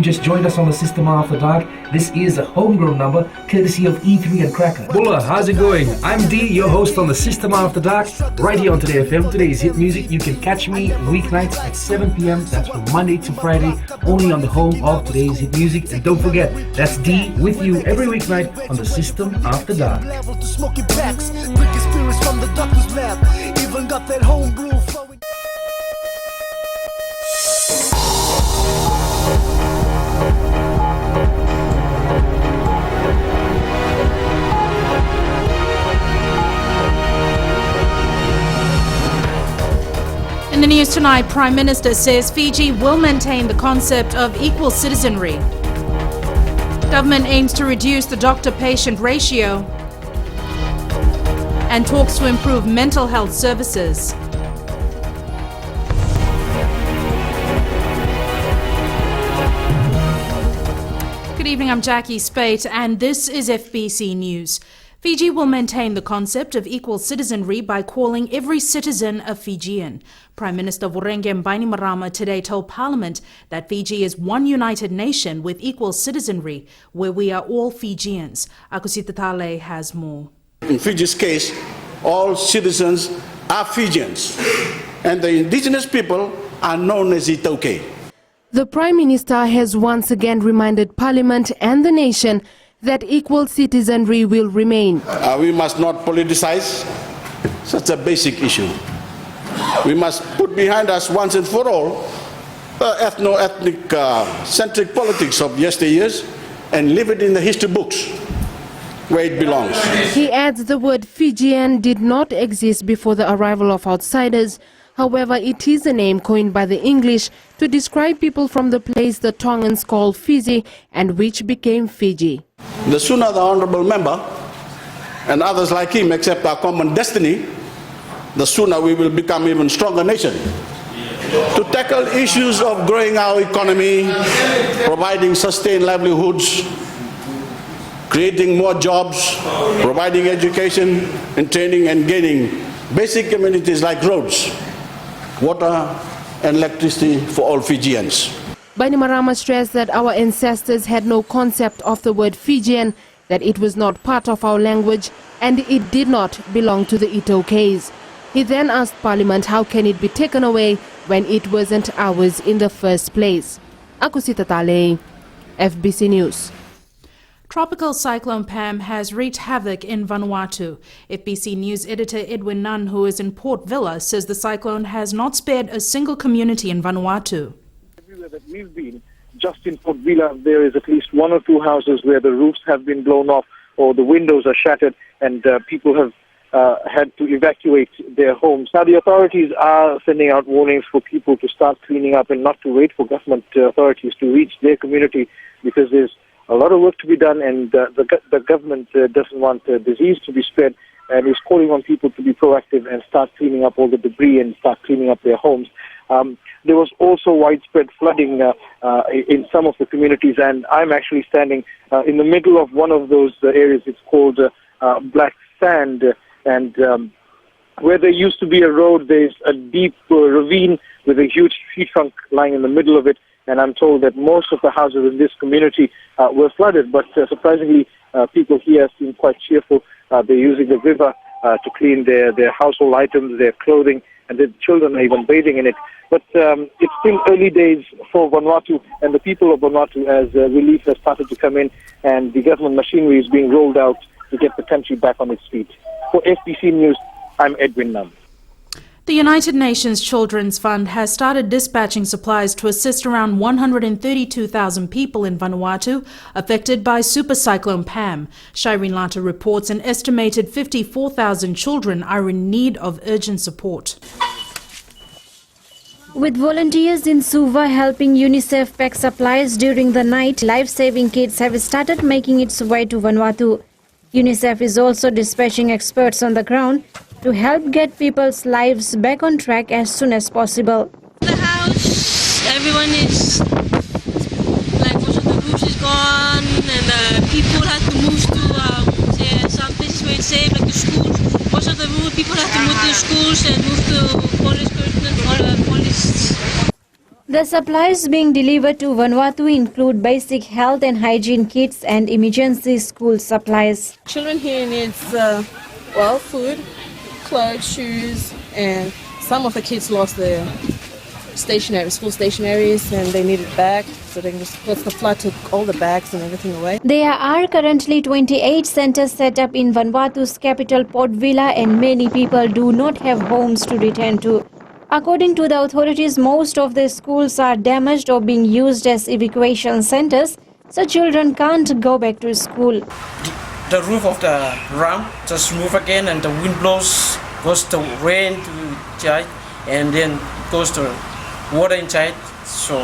just joined us on the System After Dark, this is a homegrown number courtesy of E3 and Cracker. Bulla, how's it going? I'm D, your host on the System After Dark, right here on Today FM. Today's hit music. You can catch me weeknights at 7 p.m. That's from Monday to Friday, only on the home of Today's hit music. And don't forget, that's D with you every weeknight on the System After Dark. Even got that homebrew flowing. In the news tonight, Prime Minister says Fiji will maintain the concept of equal citizenry. Government aims to reduce the doctor-patient ratio and talks to improve mental health services. Good evening, I'm Jackie Spate and this is FBC News. Fiji will maintain the concept of equal citizenry by calling every citizen a Fijian. Prime Minister Vorenge Bainimarama today told Parliament that Fiji is one united nation with equal citizenry, where we are all Fijians. Akusita Tale has more. In Fiji's case, all citizens are Fijians, and the indigenous people are known as Itoke. The Prime Minister has once again reminded Parliament and the nation that equal citizenry will remain. We must not politicize such a basic issue. We must put behind us once and for all ethno-ethnic centric politics of yesteryears and leave it in the history books where it belongs. He adds the word Fijian did not exist before the arrival of outsiders. However, it is a name coined by the English to describe people from the place the Tongans call Fiji and which became Fiji. The sooner the honourable member and others like him accept our common destiny, the sooner we will become even stronger nation. To tackle issues of growing our economy, providing sustained livelihoods, creating more jobs, providing education and training and gaining basic amenities like roads, water and electricity for all Fijians. Bainimarama stressed that our ancestors had no concept of the word Fijian, that it was not part of our language and it did not belong to the Itokes. He then asked Parliament how can it be taken away when it wasn't ours in the first place. Akusita Tale, FBC News. Tropical Cyclone Pam has wreaked havoc in Vanuatu. FBC News editor Edwin Nunn, who is in Port Vila, says the cyclone has not spared a single community in Vanuatu. Everywhere that we've been, just in Port Vila, there is at least one or two houses where the roofs have been blown off or the windows are shattered and people have had to evacuate their homes. Now, the authorities are sending out warnings for people to start cleaning up and not to wait for government authorities to reach their community, because there's a lot of work to be done, and the government doesn't want disease to be spread, and is calling on people to be proactive and start cleaning up all the debris and start cleaning up their homes. There was also widespread flooding in some of the communities, and I'm actually standing in the middle of one of those areas. It's called Black Sand, and where there used to be a road, there's a deep ravine with a huge tree trunk lying in the middle of it. And I'm told that most of the houses in this community were flooded, but surprisingly, people here seem quite cheerful. They're using the river to clean their household items, their clothing, and their children are even bathing in it. But it's still early days for Vanuatu and the people of Vanuatu, as relief has started to come in and the government machinery is being rolled out to get the country back on its feet. For FBC News, I'm Edwin Nunn. The United Nations Children's Fund has started dispatching supplies to assist around 132,000 people in Vanuatu affected by Super Cyclone Pam. Shireen Lata reports an estimated 54,000 children are in need of urgent support. With volunteers in Suva helping UNICEF pack supplies during the night, life-saving kits have started making its way to Vanuatu. UNICEF is also dispatching experts on the ground to help get people's lives back on track as soon as possible. The house, everyone is, like most of the roofs is gone, and people have to move to some places where it's safe, like the schools. Most of the people have to move to the schools and move to police personnel or police. The supplies being delivered to Vanuatu include basic health and hygiene kits and emergency school supplies. Children here needs, food, clothes, shoes, and some of the kids lost their school stationaries, and they needed bags, so the flood took all the bags and everything away. There are currently 28 centers set up in Vanuatu's capital Port Vila, and many people do not have homes to return to. According to the authorities, most of the schools are damaged or being used as evacuation centers, so children can't go back to school. The roof of the round just move again, and the wind blows, goes to rain to inside, and then goes to water inside. So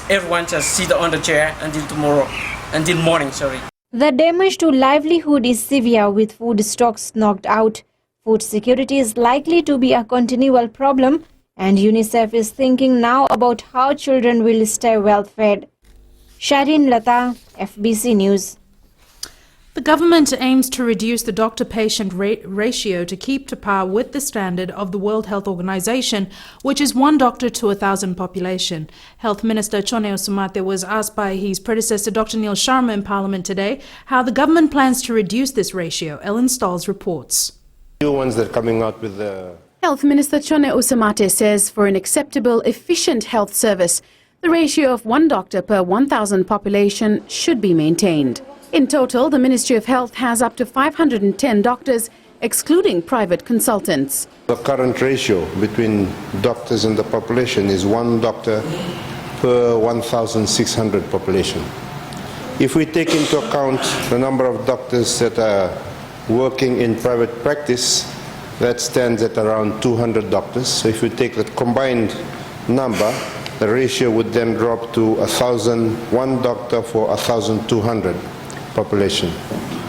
everyone just sit on the chair until morning. The damage to livelihood is severe, with food stocks knocked out. Food security is likely to be a continual problem, and UNICEF is thinking now about how children will stay well fed. Sharin Lata, FBC News. The government aims to reduce the doctor-patient ratio to keep to par with the standard of the World Health Organization, which is 1 doctor to 1,000 population. Health Minister Chone Osumate was asked by his predecessor Dr. Neil Sharma in Parliament today how the government plans to reduce this ratio. Ellen Stahls reports. New ones that are coming out with the... Health Minister Chone Osumate says for an acceptable, efficient health service, the ratio of 1 doctor per 1,000 population should be maintained. In total, the Ministry of Health has up to 510 doctors, excluding private consultants. The current ratio between doctors and the population is 1 doctor per 1,600 population. If we take into account the number of doctors that are working in private practice, that stands at around 200 doctors. So if we take the combined number, the ratio would then drop to 1,001 doctor for 1,200 population.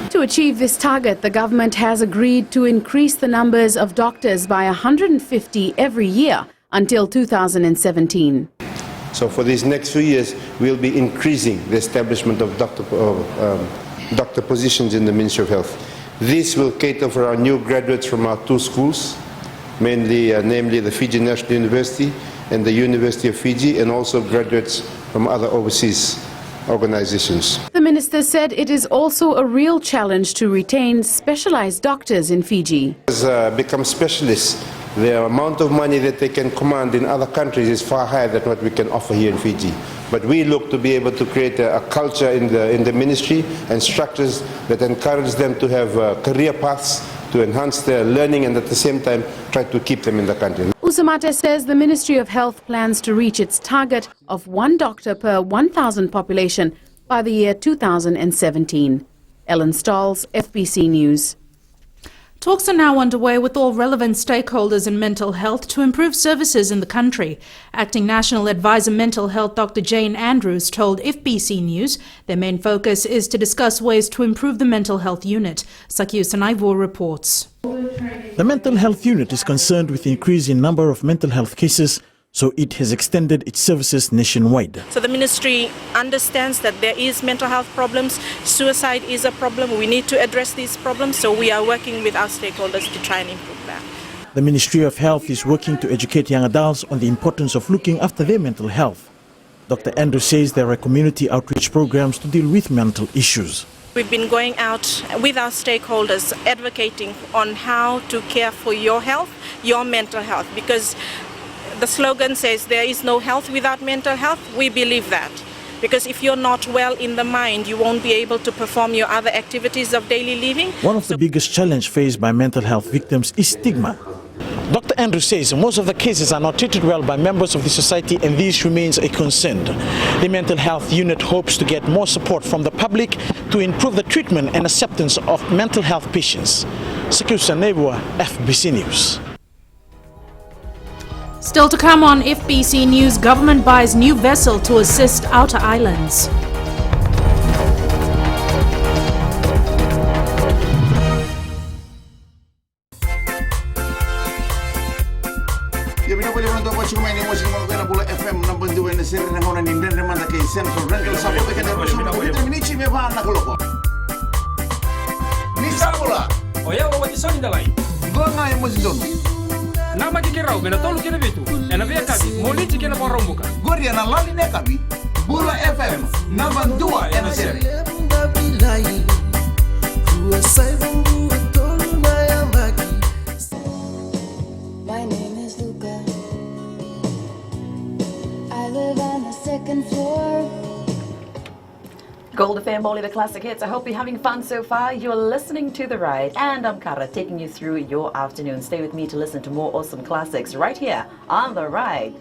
To achieve this target, the government has agreed to increase the numbers of doctors by 150 every year until 2017. So for these next few years, we'll be increasing the establishment of doctor positions in the Ministry of Health. This will cater for our new graduates from our 2 schools, namely the Fiji National University and the University of Fiji, and also graduates from other overseas organizations. The minister said it is also a real challenge to retain specialized doctors in Fiji. As become specialists, the amount of money that they can command in other countries is far higher than what we can offer here in Fiji. But we look to be able to create a culture in the ministry and structures that encourage them to have career paths, to enhance their learning, and at the same time try to keep them in the country. Osumate says the Ministry of Health plans to reach its target of 1 doctor per 1,000 population by the year 2017. Ellen Stahls, FBC News. Talks are now underway with all relevant stakeholders in mental health to improve services in the country. Acting National Advisor Mental Health Dr. Jane Andrews told FBC News their main focus is to discuss ways to improve the mental health unit. Sakiu Sanaivor reports. The mental health unit is concerned with the increase in number of mental health cases, so it has extended its services nationwide. So the ministry understands that there is mental health problems, suicide is a problem, we need to address these problems, so we are working with our stakeholders to try and improve that. The Ministry of Health is working to educate young adults on the importance of looking after their mental health. Dr. Andrews says there are community outreach programs to deal with mental issues. We've been going out with our stakeholders advocating on how to care for your health, your mental health, because the slogan says there is no health without mental health. We believe that, because if you're not well in the mind, you won't be able to perform your other activities of daily living. One of the biggest challenges faced by mental health victims is stigma. Dr. Andrews says most of the cases are not treated well by members of the society, and this remains a concern. The mental health unit hopes to get more support from the public to improve the treatment and acceptance of mental health patients. Sakusa Nebua, FBC News. Still to come on FBC News, government buys new vessel to assist outer islands. Nama kikirau bena tolu kina bitu. Ena via kabi, moliti kina porombuka. Goria na lali ne kabi. Bula FM, number 2 ena sere. My name is Luca. I live on the second floor. Gold FM, only the classic hits. I hope you're having fun so far. You're listening to The Ride, and I'm Kara, taking you through your afternoon. Stay with me to listen to more awesome classics right here on The Ride.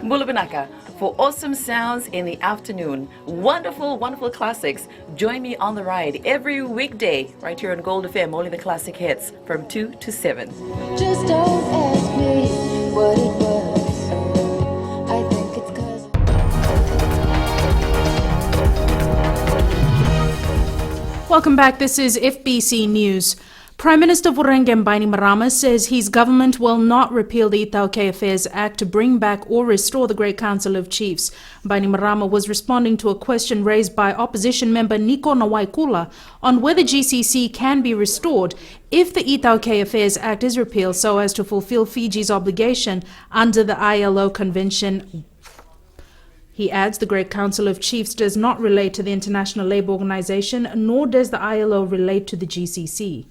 Mulubinaka, for awesome sounds in the afternoon. Wonderful, wonderful classics. Join me on The Ride every weekday right here on Gold FM, only the classic hits from 2 to 7. Just don't ask me what it was. I think it's 'cause Welcome back. This is FBC News. Prime Minister Vorenge Bainimarama says his government will not repeal the Itauke Affairs Act to bring back or restore the Great Council of Chiefs. Bainimarama was responding to a question raised by opposition member Niko Nawaikula on whether GCC can be restored if the Itauke Affairs Act is repealed so as to fulfill Fiji's obligation under the ILO Convention. He adds the Great Council of Chiefs does not relate to the International Labour Organization, nor does the ILO relate to the GCC.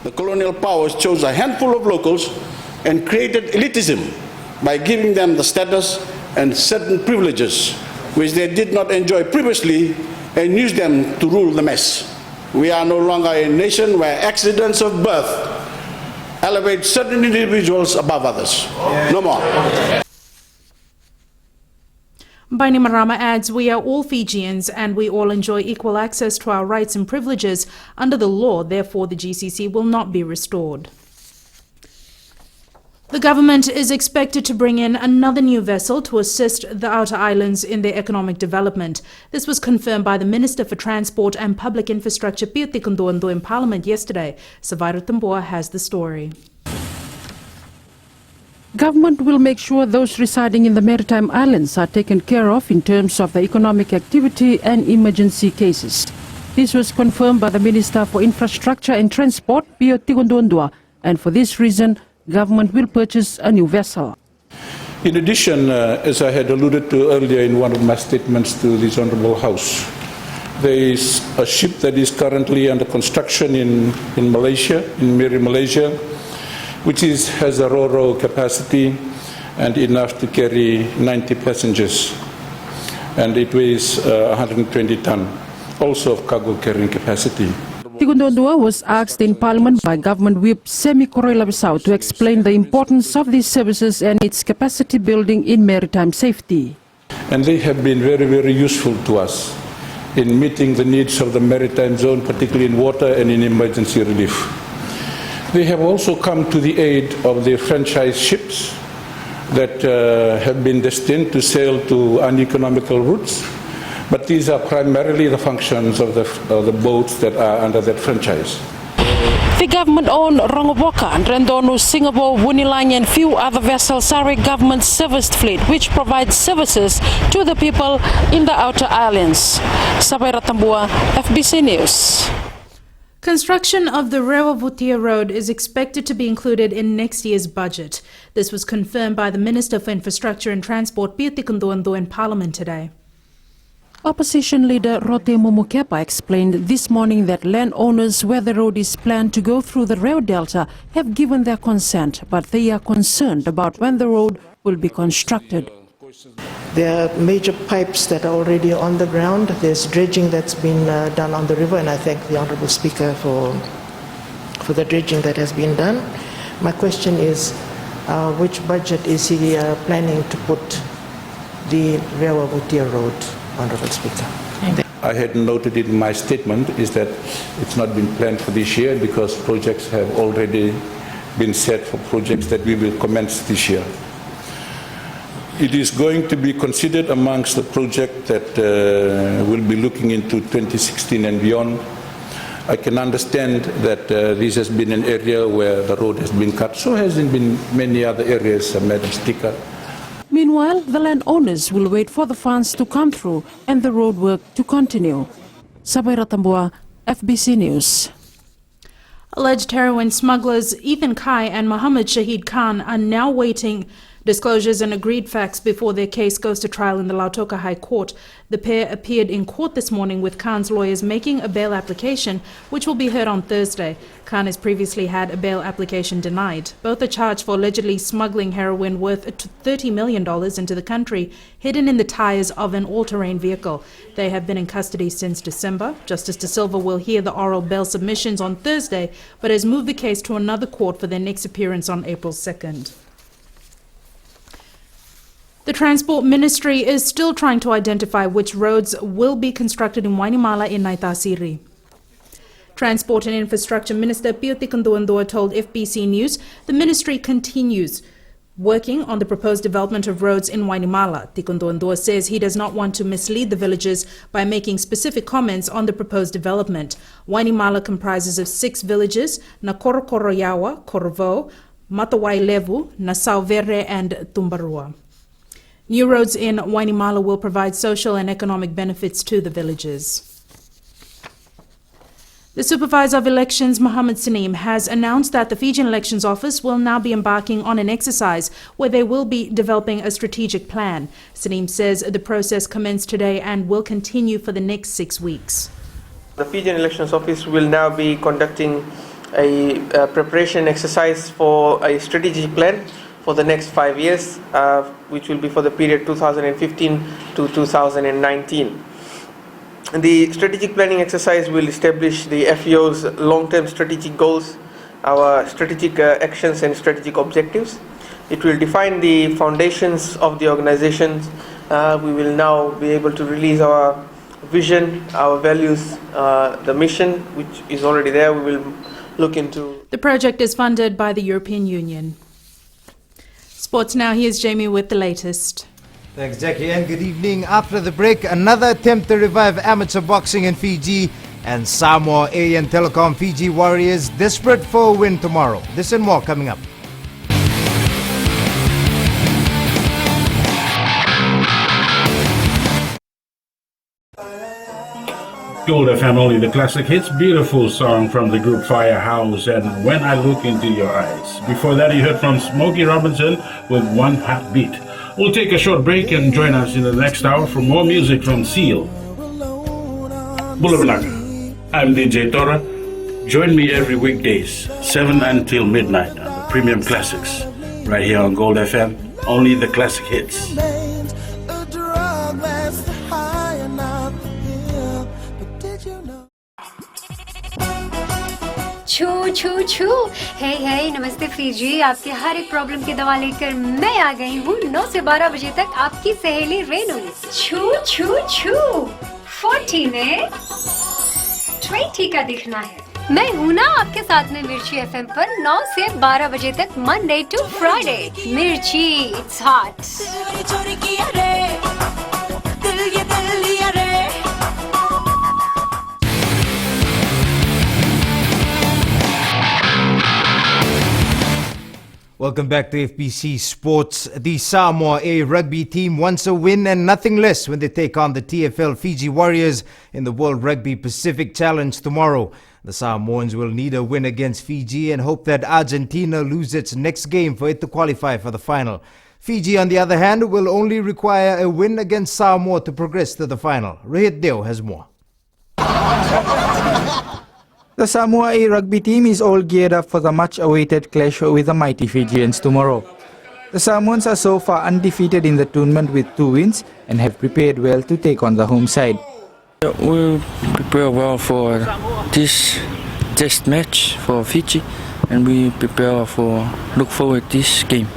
The colonial powers chose a handful of locals and created elitism by giving them the status and certain privileges which they did not enjoy previously and used them to rule the mess. We are no longer a nation where accidents of birth elevate certain individuals above others. No more. Bainimarama adds, we are all Fijians and we all enjoy equal access to our rights and privileges under the law, therefore the GCC will not be restored. The government is expected to bring in another new vessel to assist the outer islands in their economic development. This was confirmed by the Minister for Transport and Public Infrastructure, Pioti Kunduandu, in Parliament yesterday. Savaira Tamboa has the story. Government will make sure those residing in the maritime islands are taken care of in terms of the economic activity and emergency cases. This was confirmed by the Minister for Infrastructure and Transport, Pioti Kunduandu, and for this reason, government will purchase a new vessel. In addition, as I had alluded to earlier in one of my statements to this Honourable House, there is a ship that is currently under construction in Malaysia, in Miri, Malaysia, which has a ro-ro capacity and enough to carry 90 passengers, and it weighs 120 ton, also of cargo carrying capacity. Tikundondua was asked in Parliament by Government Whip Semi Corella Bissau to explain the importance of these services and its capacity building in maritime safety. And they have been very, very useful to us in meeting the needs of the maritime zone, particularly in water and in emergency relief. They have also come to the aid of the franchise ships that have been destined to sail to uneconomical routes, but these are primarily the functions of the boats that are under that franchise. The government-owned Rongoboka, Rendonu, Singapore, Wunilang and few other vessels are a government-serviced fleet which provides services to the people in the outer islands. Sabaira Tambua, FBC News. Construction of the Rewa-Vutia Road is expected to be included in next year's budget. This was confirmed by the Minister for Infrastructure and Transport, Pioti Kunduandu, in Parliament today. Opposition leader Rote Momokepa explained this morning that landowners where the road is planned to go through the rail delta have given their consent, but they are concerned about when the road will be constructed. There are major pipes that are already on the ground. There's dredging that's been done on the river, and I thank the Honourable Speaker for the dredging that has been done. My question is, which budget is he planning to put the Rewa-Vutia Road, Honourable Speaker? I had noted in my statement is that it's not been planned for this year because projects have already been set for projects that we will commence this year. It is going to be considered amongst the project that will be looking into 2016 and beyond. I can understand that this has been an area where the road has been cut. So has it been many other areas, Madam Speaker. Meanwhile, the landowners will wait for the funds to come through and the road work to continue. Sabaira Tambua, FBC News. Alleged heroin smugglers Ethan Kai and Mohammed Shahid Khan are now waiting disclosures and agreed facts before their case goes to trial in the Lautoka High Court. The pair appeared in court this morning with Khan's lawyers making a bail application, which will be heard on Thursday. Khan has previously had a bail application denied. Both are charged for allegedly smuggling heroin worth $30 million into the country, hidden in the tires of an all-terrain vehicle. They have been in custody since December. Justice De Silva will hear the oral bail submissions on Thursday, but has moved the case to another court for their next appearance on April 2nd. The Transport Ministry is still trying to identify which roads will be constructed in Wainimala in Naitasiri. Transport and Infrastructure Minister Pio Tikonduandua told FBC News the ministry continues working on the proposed development of roads in Wainimala. Tikonduandua says he does not want to mislead the villagers by making specific comments on the proposed development. Wainimala comprises of 6 villages: Nakorokoroyawa, Korvo, Matawai Levu, Nasauvere and Tumbarua. New roads in Wainimala will provide social and economic benefits to the villages. The Supervisor of Elections, Mohammed Saneem, has announced that the Fijian Elections Office will now be embarking on an exercise where they will be developing a strategic plan. Saneem says the process commenced today and will continue for the next 6 weeks. The Fijian Elections Office will now be conducting a preparation exercise for a strategic plan for the next 5 years, which will be for the period 2015 to 2019. The strategic planning exercise will establish the FEO's long-term strategic goals, our strategic actions and strategic objectives. It will define the foundations of the organization. We will now be able to release our vision, our values, the mission, which is already there. We will look into. The project is funded by the European Union. Sports now, here's Jamie with the latest. Thanks, Jackie, and good evening. After the break, another attempt to revive amateur boxing in Fiji, and Samoa A and Telecom Fiji Warriors desperate for a win tomorrow. This and more coming up. Gold FM, only the classic hits. Beautiful song from the group Firehouse and When I Look Into Your Eyes. Before that, you heard from Smokey Robinson with One Heartbeat. We'll take a short break and join us in the next hour for more music from Seal. Bulavanaka. I'm DJ Tora. Join me every weekdays, 7 until midnight on the Premium Classics. Right here on Gold FM, only the classic hits. छू छू छू हे हे नमस्ते Fiji, आपके हर एक problem की दवा लेकर मैं आ गई हूँ 9 से 12 बजे तक आपकी सहेली रेनू। छू छू छू 40 में 20 का दिखना है। मैं हूँ ना आपके साथ में मिर्ची एफएम पर 9 से 12 बजे तक मंडे टू फ्राइडे। मिर्ची it's hot. Welcome back to FBC Sports. The Samoa A rugby team wants a win and nothing less when they take on the TFL Fiji Warriors in the World Rugby Pacific Challenge tomorrow. The Samoans will need a win against Fiji and hope that Argentina loses its next game for it to qualify for the final. Fiji, on the other hand, will only require a win against Samoa to progress to the final. Rohit Deo has more. The Samoa A rugby team is all geared up for the much-awaited clash with the mighty Fijians tomorrow. The Samoans are so far undefeated in the tournament with 2 wins and have prepared well to take on the home side. We prepare well for this test match for Fiji, and we prepare look forward to this game.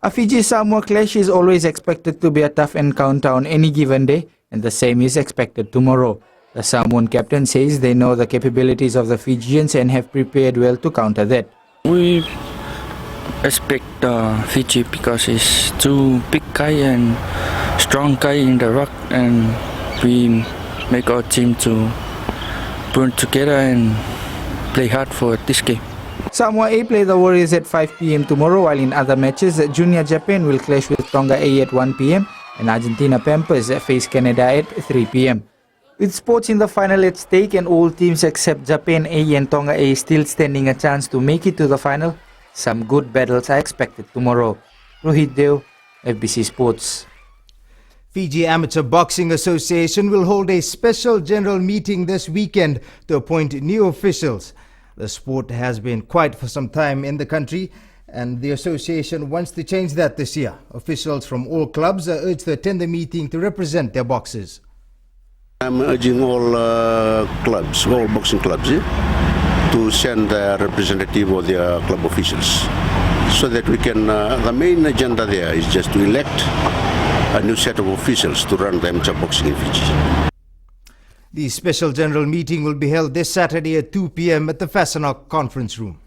A Fiji-Samoa clash is always expected to be a tough encounter on any given day, and the same is expected tomorrow. The Samoan captain says they know the capabilities of the Fijians and have prepared well to counter that. We expect Fiji because it's 2 big guy and strong guy in the ruck, and we make our team to burn together and play hard for this game. Samoa A play the Warriors at 5 p.m. tomorrow, while in other matches, Junior Japan will clash with Tonga A at 1 p.m. and Argentina Pampers face Canada at 3 p.m. With sports in the final at stake and all teams except Japan A and Tonga A still standing a chance to make it to the final, some good battles are expected tomorrow. Rohit Deo, FBC Sports. Fiji Amateur Boxing Association will hold a special general meeting this weekend to appoint new officials. The sport has been quiet for some time in the country, and the association wants to change that this year. Officials from all clubs are urged to attend the meeting to represent their boxers. I'm urging all clubs, all boxing clubs, to send their representative or their club officials, so that we can, the main agenda there is just to elect a new set of officials to run the amateur boxing in Fiji. The special general meeting will be held this Saturday at 2 p.m. at the Fasanok Conference Room.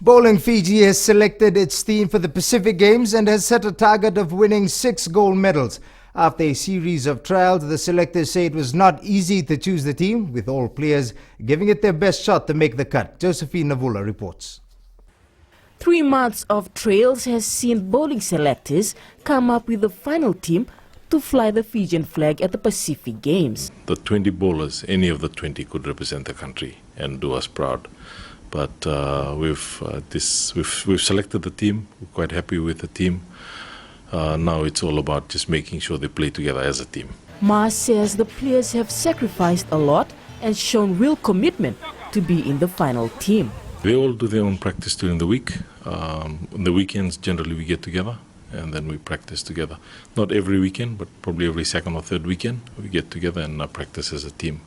Bowling Fiji has selected its team for the Pacific Games and has set a target of winning 6 gold medals. After a series of trials, the selectors say it was not easy to choose the team, with all players giving it their best shot to make the cut. Josephine Navula reports. 3 months of trials has seen bowling selectors come up with the final team to fly the Fijian flag at the Pacific Games. The 20 bowlers, any of the 20 could represent the country and do us proud. But we've selected the team. We're quite happy with the team. Now it's all about just making sure they play together as a team. Ma says the players have sacrificed a lot and shown real commitment to be in the final team. They all do their own practice during the week. On the weekends, generally we get together and then we practice together. Not every weekend, but probably every second or third weekend we get together and practice as a team.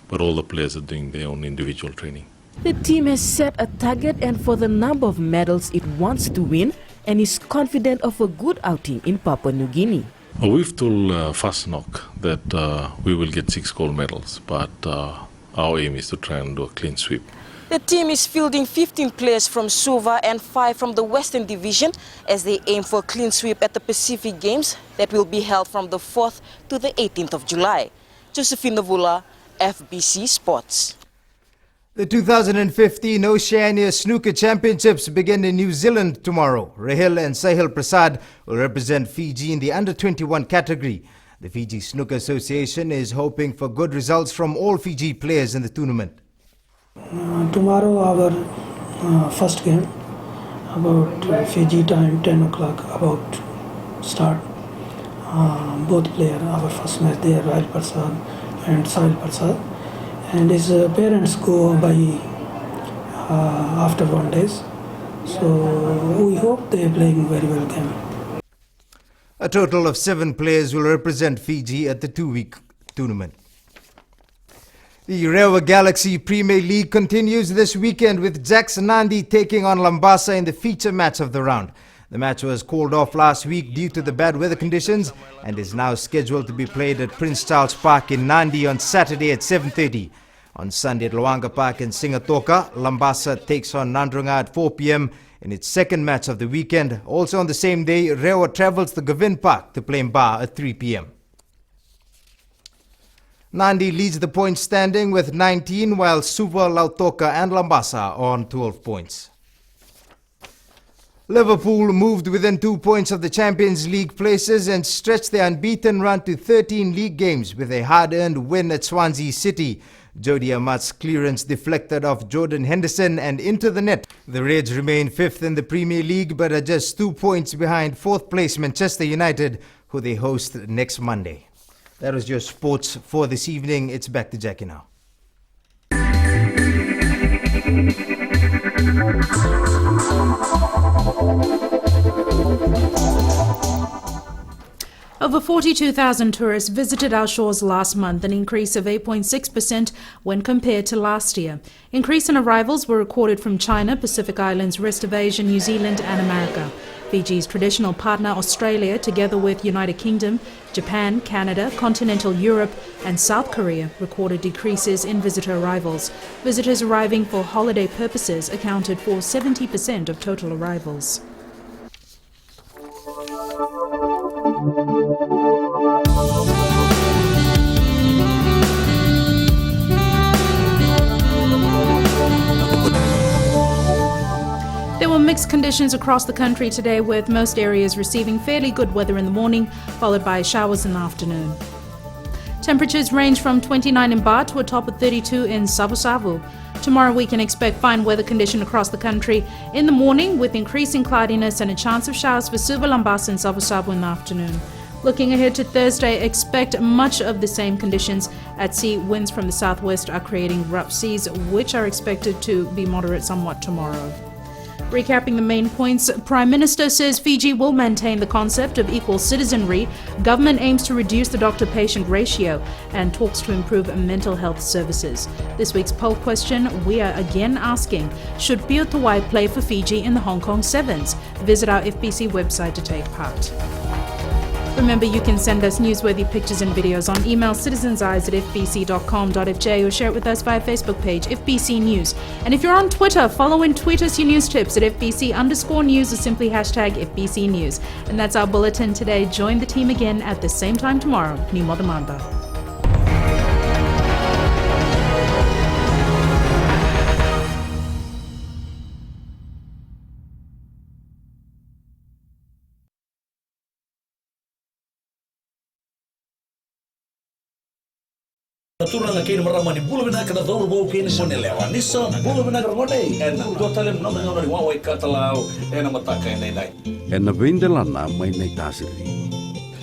But all the players are doing their own individual training. The team has set a target and for the number of medals it wants to win and is confident of a good outing in Papua New Guinea. We've told Fasanok that we will get 6 gold medals, but our aim is to try and do a clean sweep. The team is fielding 15 players from Suva and 5 from the Western Division as they aim for a clean sweep at the Pacific Games that will be held from the 4th to the 18th of July. Josephine Navula, FBC Sports. The 2015 Oceania Snooker Championships begin in New Zealand tomorrow. Rahil and Sahil Prasad will represent Fiji in the under-21 category. The Fiji Snooker Association is hoping for good results from all Fiji players in the tournament. Tomorrow our first game, about Fiji time 10 o'clock, about start. Both players, our first match there, Rahil Prasad and Sahil Prasad. And his parents go by after 1 day. So we hope they are playing very well game. A total of 7 players will represent Fiji at the 2-week tournament. The Rewa Galaxy Premier League continues this weekend with Jacks Nandi taking on Lambasa in the feature match of the round. The match was called off last week due to the bad weather conditions and is now scheduled to be played at Prince Charles Park in Nandi on Saturday at 7:30. On Sunday at Loanga Park in Singatoka, Lambasa takes on Nandrunga at 4 p.m. in its second match of the weekend. Also on the same day, Rewa travels to Gavin Park to play Mba at 3 p.m. Nandi leads the point standing with 19, while Suva, Lautoka and Lambasa are on 12 points. Liverpool moved within 2 points of the Champions League places and stretched their unbeaten run to 13 league games with a hard-earned win at Swansea City. Jody Amat's clearance deflected off Jordan Henderson and into the net. The Reds remain 5th in the Premier League but are just 2 points behind 4th place Manchester United, who they host next Monday. That was your sports for this evening. It's back to Jackie now. Over 42,000 tourists visited our shores last month, an increase of 8.6% when compared to last year. Increase in arrivals were recorded from China, Pacific Islands, rest of Asia, New Zealand and America. Fiji's traditional partner Australia, together with United Kingdom, Japan, Canada, continental Europe and South Korea, recorded decreases in visitor arrivals. Visitors arriving for holiday purposes accounted for 70% of total arrivals. There were mixed conditions across the country today, with most areas receiving fairly good weather in the morning, followed by showers in the afternoon. Temperatures range from 29 in Ba to a top of 32 in Savu-Savu. Tomorrow we can expect fine weather condition across the country in the morning with increasing cloudiness and a chance of showers for Suva, Lambasa and Savu-Savu in the afternoon. Looking ahead to Thursday, expect much of the same conditions. At sea, winds from the southwest are creating rough seas, which are expected to be moderate somewhat tomorrow. Recapping the main points, Prime Minister says Fiji will maintain the concept of equal citizenry. Government aims to reduce the doctor-patient ratio and talks to improve mental health services. This week's poll question, we are again asking, should Pio Tawai play for Fiji in the Hong Kong Sevens? Visit our FBC website to take part. Remember, you can send us newsworthy pictures and videos on email citizenseyes@fbc.com.fj or share it with us via Facebook page, FBC News. And if you're on Twitter, follow and tweet us your news tips at FBC_news or simply hashtag FBC News. And that's our bulletin today. Join the team again at the same time tomorrow. Ni Modamanda. Turun lagi nomor ramai bulu benar kena tahu bau kini mana lewat. Nisa bulu benar kerana enak. Dua talem nama nama ni wawai katalau enak mata kain nai. Enak bendelana main naik tasiri.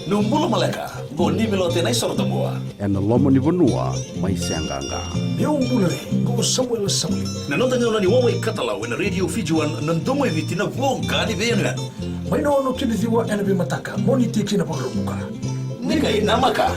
Numbulu malaka. Boni melote nai sorot semua. Enak lama ni benua main sianganga. Numbulu ni kau Samuel. Nanti nama ni wawai katalau en radio Fijuan nandomo evitina wong kani benar. Main orang kini tiwa enak bermataka. Moni tikina pakai muka. Nika ini nama kah?